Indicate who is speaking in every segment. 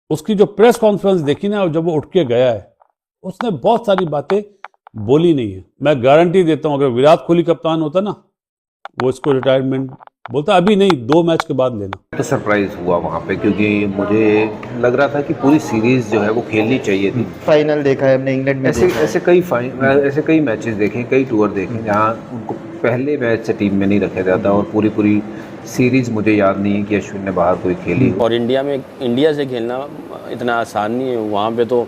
Speaker 1: उसकी जो press conference देखी ना, जब वो उठ के गया है, उसने बहुत सारी बातें बोली नहीं है। मैं गारंटी देता हूं अगर विराट कोहली कप्तान होता ना, वो इसको रिटायरमेंट बोलता अभी नहीं, 2 मैच के बाद लेना।
Speaker 2: तो सरप्राइज हुआ वहाँ पे, क्योंकि मुझे लग रहा था कि पूरी सीरीज जो है वो खेलनी चाहिए थी।
Speaker 3: फाइनल देखा है हमने इंग्लैंड में,
Speaker 2: ऐसे कई मैचेस देखे, कई टूर देखे जहाँ उनको पहले मैच से टीम में नहीं रखा जाता, और पूरी सीरीज मुझे याद नहीं है कि अश्विन ने बाहर कोई खेली।
Speaker 4: और इंडिया से खेलना इतना आसान नहीं है। वहाँ पे तो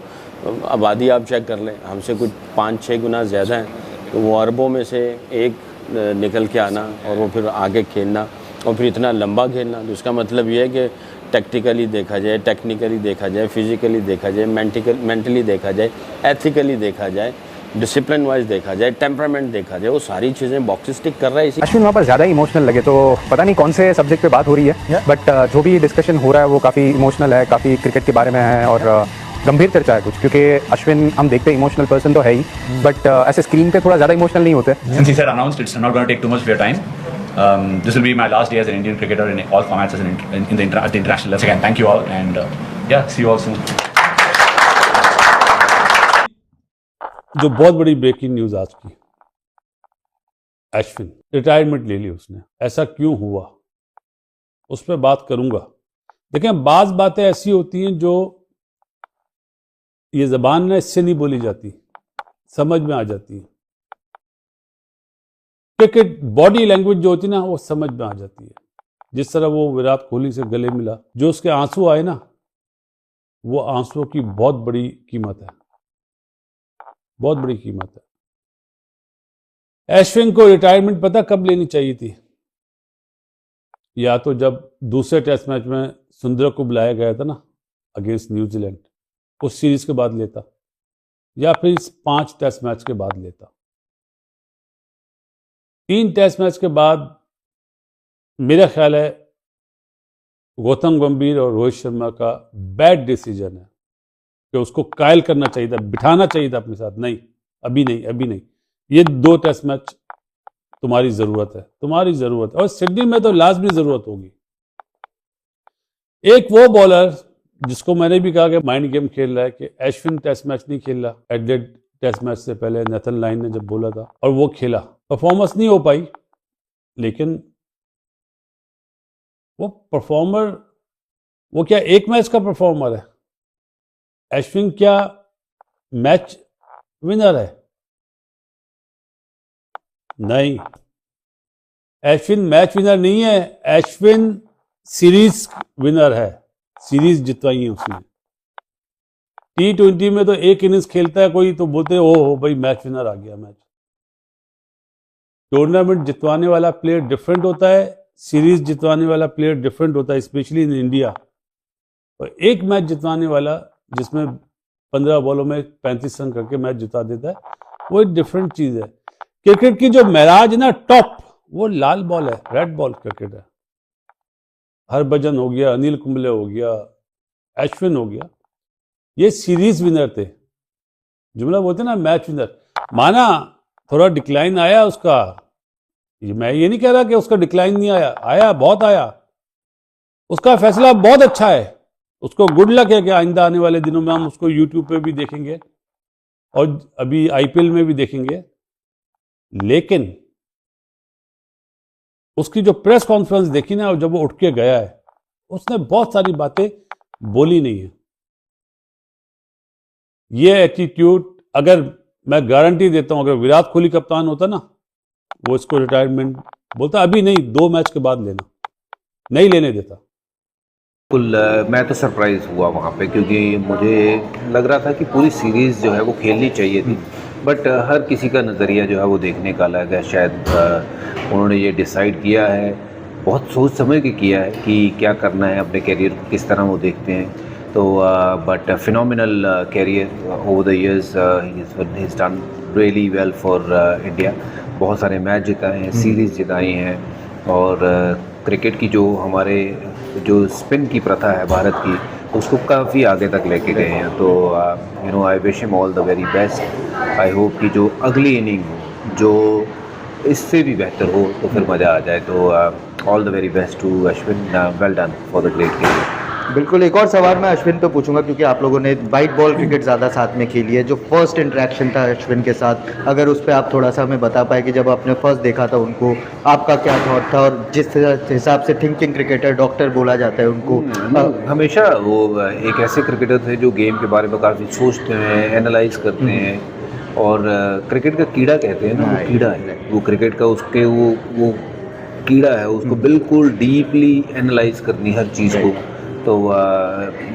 Speaker 4: आबादी आप चेक कर लें, हमसे कुछ 5-6 गुना ज़्यादा है, तो वो अरबों में से एक निकल के आना और वो फिर आगे खेलना और फिर इतना लंबा खेलना, तो इसका मतलब ये है कि टैक्टिकली देखा जाए, टेक्निकली देखा जाए, फिजिकली देखा जाए, मेंटली देखा जाए, एथिकली देखा जाए, डिसिप्लिन वाइज देखा जाए, टेम्परामेंट देखा जाए, वो सारी चीज़ें बॉक्सेस टिक कर रहा है। इसी
Speaker 5: अश्विन वहाँ पर ज़्यादा इमोशनल लगे, तो पता नहीं कौन से सब्जेक्ट पे बात हो रही है, बट जो भी डिस्कशन हो रहा है वो काफ़ी इमोशनल है, काफ़ी क्रिकेट के बारे में है और गंभीर चर्चा है कुछ, क्योंकि अश्विन हम देखते हैं इमोशनल पर्सन तो है ही, बट ऐसे स्क्रीन पे थोड़ा ज़्यादा इमोशनल नहीं होते।
Speaker 6: Since he said announced, it's not going to take too much of your time. This will be my last day as an Indian cricketer in all formats at the international level. Again, thank you all, and yeah, see you all soon.
Speaker 1: जो बहुत बड़ी breaking news आज की, Ashwin retirement ले ली उसने। ऐसा क्यों हुआ उस पर बात करूंगा। देखें, बाज बातें ऐसी होती हैं जो ये जबान ना इससे नहीं बोली जाती, समझ में आ जाती है। क्रिकेट बॉडी लैंग्वेज जो होती है ना, वो समझ में आ जाती है। जिस तरह वो विराट कोहली से गले मिला, जो उसके आंसू आए ना, वो आंसुओं की बहुत बड़ी कीमत है, बहुत बड़ी कीमत है। अश्विन को रिटायरमेंट पता कब लेनी चाहिए थी? या तो जब दूसरे टेस्ट मैच में सुंदर को बुलाया गया था ना अगेंस्ट न्यूजीलैंड, उस सीरीज के बाद लेता, या फिर इस 5 टेस्ट मैच के बाद लेता। 3 टेस्ट मैच के बाद मेरा ख्याल है गौतम गंभीर और रोहित शर्मा का बैड डिसीजन है कि उसको कायल करना चाहिए था, बिठाना चाहिए था अपने साथ। नहीं, अभी नहीं, अभी नहीं। ये 2 टेस्ट मैच तुम्हारी जरूरत है, तुम्हारी जरूरत है, और सिडनी में तो लाजमी जरूरत होगी। एक वो बॉलर जिसको मैंने भी कहा कि माइंड गेम खेल रहा है, कि अश्विन टेस्ट मैच नहीं खेल रहा। एडिलेड टेस्ट मैच से पहले नेथन लाइन ने जब बोला था और वो खेला, परफॉर्मेंस नहीं हो पाई, लेकिन वो परफॉर्मर, वो क्या एक मैच का परफॉर्मर है? अश्विन क्या मैच विनर है? नहीं, अश्विन मैच विनर नहीं है, अश्विन सीरीज विनर है। सीरीज जितवाई है उसने। T20 में तो एक इनिंग्स खेलता है कोई, तो बोलते हैं ओ भाई मैच विनर आ गया। मैच टूर्नामेंट जितवाने वाला प्लेयर डिफरेंट होता है, सीरीज जितवाने वाला प्लेयर डिफरेंट होता है, स्पेशली इन इंडिया। और एक मैच जितवाने वाला जिसमें 15 बॉलों में 35 रन करके मैच जिता देता है, वो एक डिफरेंट चीज है। क्रिकेट की जो महराज है ना, टॉप, वो लाल बॉल है, रेड बॉल क्रिकेट है। हरभजन हो गया, अनिल कुंबले हो गया, अश्विन हो गया, ये सीरीज विनर थे। जुमला बोलते ना मैच विनर। माना थोड़ा डिक्लाइन आया उसका, मैं ये नहीं कह रहा कि उसका डिक्लाइन नहीं आया, आया, बहुत आया। उसका फैसला बहुत अच्छा है, उसको गुड लक है कि आइंदा आने वाले दिनों में हम उसको यूट्यूब पे भी देखेंगे और अभी आईपीएल में भी देखेंगे। लेकिन उसकी जो प्रेस कॉन्फ्रेंस देखी ना, जब वो उठ के गया है, उसने बहुत सारी बातें बोली नहीं है। ये एटीट्यूड, अगर मैं गारंटी देता हूं अगर विराट कोहली कप्तान होता ना, वो इसको रिटायरमेंट बोलता अभी नहीं, 2 मैच के बाद लेना, नहीं लेने देता।
Speaker 2: बिल्कुल, मैं तो सरप्राइज हुआ वहाँ पे, क्योंकि मुझे लग रहा था कि पूरी सीरीज़ जो है वो खेलनी चाहिए थी, बट हर किसी का नज़रिया जो है वो देखने का अलग है। शायद उन्होंने ये डिसाइड किया है, बहुत सोच समझ के किया है कि क्या करना है, अपने कैरियर को किस तरह वो देखते हैं। तो but phenomenal career over the years, he is done really well for India. बहुत सारे मैच जिताए हैं, सीरीज़ जिताई हैं, और क्रिकेट की जो हमारे जो स्पिन की प्रथा है भारत की, उसको काफ़ी आगे तक लेके गए हैं। तो you know, I wish him all the very best. I hope कि जो अगली इनिंग हो, जो इससे भी बेहतर हो, तो फिर मज़ा आ जाए। तो all the very best to Ashwin, well done for the great career.
Speaker 3: बिल्कुल, एक और सवाल मैं अश्विन पे पूछूंगा क्योंकि आप लोगों ने वाइट बॉल क्रिकेट ज़्यादा साथ में खेली है। जो फर्स्ट इंटरेक्शन था अश्विन के साथ, अगर उस पर आप थोड़ा सा हमें बता पाए कि जब आपने फर्स्ट देखा था उनको, आपका क्या थॉट था, और जिस हिसाब से थिंकिंग क्रिकेटर डॉक्टर बोला जाता है उनको,
Speaker 2: हमेशा वो एक ऐसे क्रिकेटर थे जो गेम के बारे में काफ़ी सोचते हैं, एनालाइज करते हैं, और क्रिकेट का कीड़ा कहते हैं ना, वो कीड़ा है वो क्रिकेट का, उसके वो कीड़ा है, उसको बिल्कुल डीपली एनालाइज करनी हर चीज़ को। तो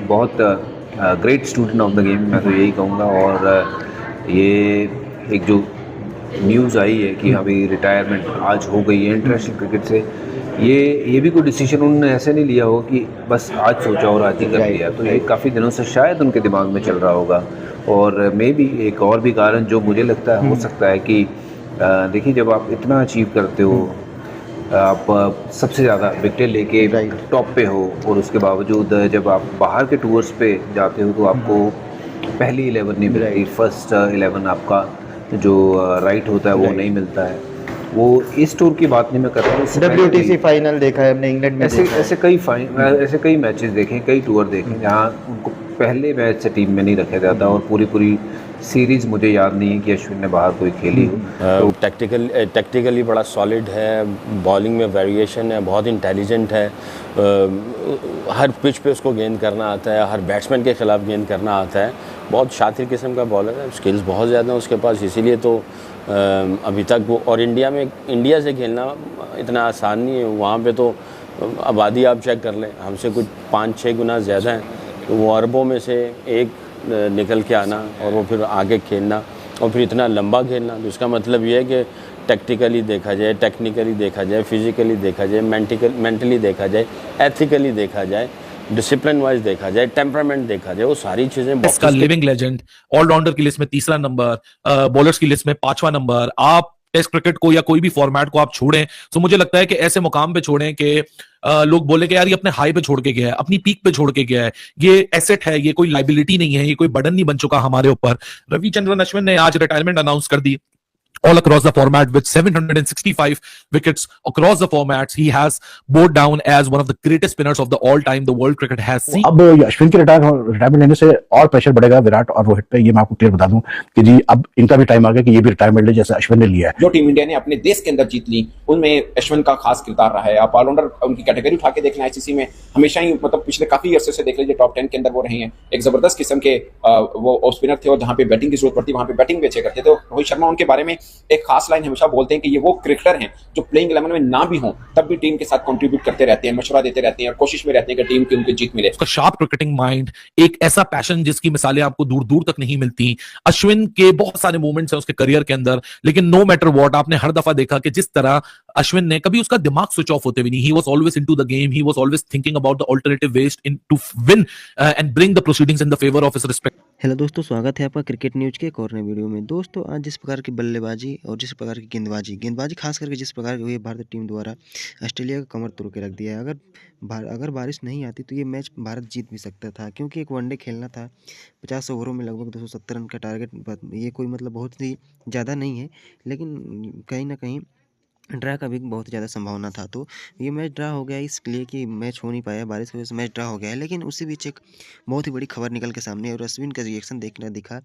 Speaker 2: बहुत great student of the game, मैं तो यही कहूँगा। और ये एक जो न्यूज़ आई है कि अभी रिटायरमेंट आज हो गई है इंटरनेशनल क्रिकेट से, ये भी कोई डिसीजन उन्होंने ऐसे नहीं लिया हो कि बस आज सोचा और आज ही कर लिया। तो ये काफ़ी दिनों से शायद उनके दिमाग में चल रहा होगा। और मे बी एक और भी कारण जो मुझे लगता है हो सकता है कि देखिए, जब आप इतना अचीव करते हो, आप सबसे ज़्यादा विकेट लेके टॉप पे हो, और उसके बावजूद जब आप बाहर के टूर्स पे जाते हो तो आपको पहली 11 नहीं मिलती, फर्स्ट 11 आपका जो राइट होता है वो नहीं मिलता है। वो इस टूर की बात नहीं मैं कर रहा हूँ,
Speaker 3: WTC फाइनल देखा है हमने इंग्लैंड में,
Speaker 2: ऐसे कई मैचेस देखे, कई टूर देखे जहाँ उनको पहले मैच से टीम में नहीं रखा जाता, और पूरी सीरीज़ मुझे याद नहीं है कि अश्विन ने बाहर कोई खेली हो।
Speaker 4: टैक्टिकली बड़ा सॉलिड है, बॉलिंग में वेरिएशन है, बहुत इंटेलिजेंट है, हर पिच पे उसको गेंद करना आता है, हर बैट्समैन के खिलाफ गेंद करना आता है, बहुत शातिर किस्म का बॉलर है, स्किल्स बहुत ज़्यादा हैं उसके पास, इसीलिए तो अभी तक वो, और इंडिया से खेलना इतना आसान नहीं है। वहाँ पे तो आबादी आप चेक कर लें, हमसे कुछ 5-6 गुना ज़्यादा हैं, तो वो अरबों में से एक निकल के आना और वो फिर आगे खेलना और फिर इतना लंबा खेलना, तो इसका मतलब ये है कि टैक्टिकली देखा जाए, टेक्निकली देखा जाए, फिजिकली देखा जाए, मेंटली देखा जाए, एथिकली देखा जाए, डिसिप्लिन वाइज देखा जाए, टेम्परामेंट देखा जाए, वो सारी चीज़ें
Speaker 7: इसका लिविंग लेजेंड, ऑलराउंडर की लिस्ट में तीसरा नंबर, बॉलर्स की लिस्ट में 5वां नंबर। आप टेस्ट क्रिकेट को या कोई भी फॉर्मेट को आप छोड़ें, तो मुझे लगता है कि ऐसे मुकाम पे छोड़ें कि लोग बोले कि यार ये अपने हाई पे छोड़ के गया है, अपनी पीक पे छोड़ के गया है, ये एसेट है, ये कोई लाइबिलिटी नहीं है, ये कोई बर्डन नहीं बन चुका हमारे ऊपर। रविचंद्रन अश्विन ने आज रिटायरमेंट अनाउंस कर दी all across the format with 765 wickets across the formats. He has bowed down as one of the greatest spinners of the all time the world cricket has seen.
Speaker 8: अब अश्विन के रिटायरमेंट लेने से और pressure बढ़ेगा विराट और रोहित पे, ये मैं आपको क्लियर बता दूं कि जी अब इनका भी टाइम आ गया कि ये भी रिटायरमेंट ले जैसे अश्विन ने लिया है।
Speaker 9: जो टीम इंडिया ने अपने देश के अंदर जीत ली उनमें अश्विन का खास किरदार रहा है। आप ऑलराउंडर उनकी कैटेगरी उठा के देख लें, आईसीसी में हमेशा ही मतलब पिछले काफी अरसे से देख लीजिए टॉप 10 के अंदर वो रहे हैं। एक जबरदस्त किस्म के वो स्पिनर थे, और जहां पे बैटिंग की जरूरत पड़ती वहां पे बैटिंग भी अच्छे करते थे। तो रोहित शर्मा उनके बारे में एक खास लाइन हमेशा बोलते हैं कि ये वो क्रिकेटर हैं जो प्लेइंग 11 में ना भी हों तब भी टीम के साथ कंट्रीब्यूट करते रहते हैं, मशवरा देते रहते हैं और कोशिश में रहते हैं कि टीम की उनकी जीत मिले।
Speaker 7: उसका शार्प क्रिकेटिंग माइंड, एक ऐसा पैशन जिसकी मिसालें आपको दूर दूर तक नहीं मिलती। अश्विन के बहुत सारे मोमेंट्स हैं उसके करियर के अंदर, लेकिन नो मैटर व्हाट आपने हर दफा देखा कि जिस तरह अश्विन ने कभी उसका दिमाग स्विच ऑफ होते हुए नहीं, he was always into the game, he was always thinking about the alternative ways in to win and bring the proceedings in the favour of his respect.
Speaker 10: Hello दोस्तों, स्वागत है आपका क्रिकेट न्यूज़ के एक और नए वीडियो में। दोस्तों आज जिस प्रकार की बल्लेबाजी और जिस प्रकार की गेंदबाजी खास करके जिस प्रकार की हुई है भारतीय टीम द्वारा, ऑस्ट्रेलिया का कमर तोड़ के रख दिया है। अगर बारिश नहीं आती तो ये मैच भारत जीत भी सकता था, क्योंकि एक वनडे खेलना था। 50 ओवरों में लगभग 270 रन का टारगेट, ये कोई मतलब बहुत ही ज़्यादा नहीं है, लेकिन कहीं ना कहीं ड्रा का भी बहुत ज़्यादा संभावना था। तो ये मैच ड्रा हो गया इसलिए कि मैच हो नहीं पाया, बारिश की वजह से मैच ड्रा हो गया है। लेकिन उसी बीच एक बहुत ही बड़ी खबर निकल के सामने और अश्विन का रिएक्शन देखना दिखा,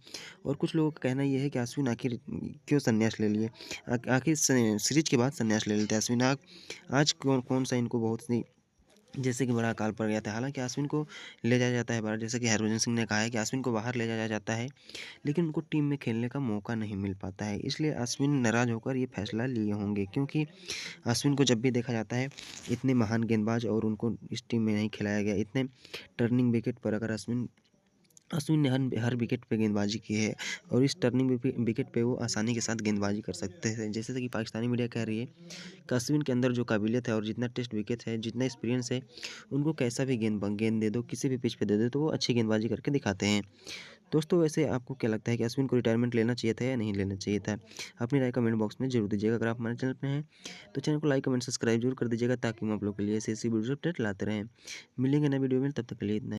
Speaker 10: और कुछ लोगों का कहना ये है कि अश्विन आखिर क्यों संन्यास ले लिए, आखिर सीरीज के बाद संन्यास ले लेते अश्विन। आज कौन सा इनको बहुत ही जैसे कि बड़ा अकाल पड़ गया था। हालांकि अश्विन को ले जाया जाता है बाहर, जैसे कि हरभजन सिंह ने कहा है कि अश्विन को बाहर ले जाया जाता है, लेकिन उनको टीम में खेलने का मौका नहीं मिल पाता है। इसलिए अश्विन नाराज़ होकर ये फैसला लिए होंगे, क्योंकि अश्विन को जब भी देखा जाता है इतने महान गेंदबाज और उनको इस टीम में नहीं खिलाया गया। इतने टर्निंग विकेट पर अगर अश्विन ने हर विकेट पे गेंदबाजी की है, और इस टर्निंग विकेट पे वो आसानी के साथ गेंदबाजी कर सकते हैं। जैसे कि पाकिस्तानी मीडिया कह रही है कि अश्विन के अंदर जो काबिलियत है और जितना टेस्ट विकेट है, जितना एक्सपीरियंस है, उनको कैसा भी गेंद दे दो, किसी भी पिच पे दे दो, तो वो अच्छी गेंदबाजी करके दिखाते हैं। दोस्तों वैसे आपको क्या लगता है कि अश्विन को रिटायरमेंट लेना चाहिए था या नहीं लेना चाहिए था? अपनी राय कमेंट बॉक्स में जरूर दीजिएगा। अगर आप हमारे चैनल पर हैं तो चैनल को लाइक कमेंट सब्सक्राइब जरूर कर दीजिएगा, ताकि हम आप लोग के लिए ऐसी वीडियो अपडेट लाते रहें। मिलेंगे नए वीडियो में, तब तक के लिए इतना।